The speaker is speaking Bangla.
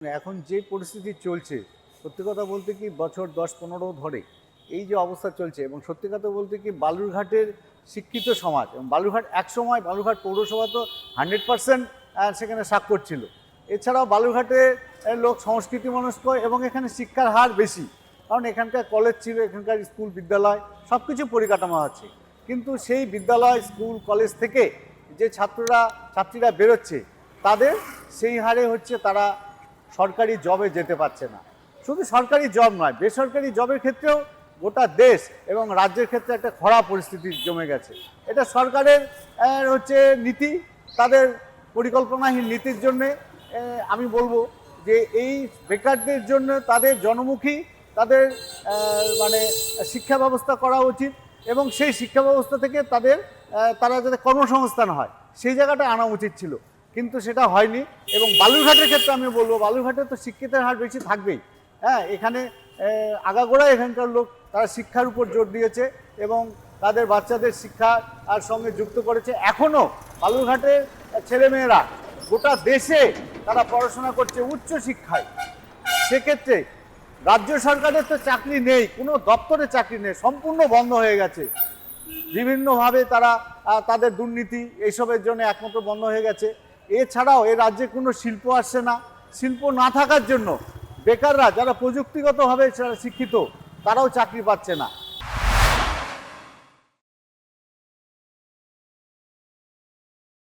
এখন যে পরিস্থিতি চলছে, সত্যি কথা বলতে কি বছর 10-15 ধরে এই যে অবস্থা চলছে, এবং সত্যি কথা বলতে কি বালুরঘাটের শিক্ষিত সমাজ, এবং বালুরঘাট একসময় বালুরঘাট পৌরসভা তো 100% সেখানে স্বাক্ষর ছিল। এছাড়াও বালুরঘাটে লোক সংস্কৃতি মনস্ক, এবং এখানে শিক্ষার হার বেশি, কারণ এখানকার কলেজ ছিল, এখানকার স্কুল বিদ্যালয় সব কিছু পরিকাঠামো আছে। কিন্তু সেই বিদ্যালয় স্কুল কলেজ থেকে যে ছাত্রীরা বেরোচ্ছে, তাদের সেই হারে হচ্ছে তারা সরকারি জবে যেতে পারছে না। শুধু সরকারি জব নয়, বেসরকারি জবের ক্ষেত্রেও গোটা দেশ এবং রাজ্যের ক্ষেত্রে একটা খরা পরিস্থিতি জমে গেছে। এটা সরকারের হচ্ছে নীতি, তাদের পরিকল্পনাহীন নীতির জন্যে আমি বলবো যে এই বেকারদের জন্য তাদের জনমুখী তাদের মানে শিক্ষা ব্যবস্থা করা উচিত, এবং সেই শিক্ষা ব্যবস্থা থেকে তারা যাতে কর্মসংস্থান হয় সেই জায়গাটা আনা উচিত ছিল, কিন্তু সেটা হয়নি। এবং বালুরঘাটের ক্ষেত্রে আমি বলবো, বালুরঘাটে তো শিক্ষিতের হার বেশি থাকবেই। হ্যাঁ, এখানে আগাগোড়া এখানকার লোক তারা শিক্ষার উপর জোর দিয়েছে এবং তাদের বাচ্চাদের শিক্ষা আর সঙ্গে যুক্ত করেছে। এখনও বালুরঘাটের ছেলেমেয়েরা গোটা দেশে তারা পড়াশোনা করছে উচ্চ শিক্ষায়। সেক্ষেত্রে রাজ্য সরকারের তো চাকরি নেই, কোনো দপ্তরে চাকরি নেই, সম্পূর্ণ বন্ধ হয়ে গেছে। বিভিন্নভাবে তারা তাদের দুর্নীতি এইসবের জন্য একমাত্র বন্ধ হয়ে গেছে। এছাড়াও এ রাজ্যে কোনো শিল্প আসছে না। শিল্প না থাকার জন্য বেকাররা যারা প্রযুক্তিগতভাবে শিক্ষিত, তারাও চাকরি পাচ্ছে না।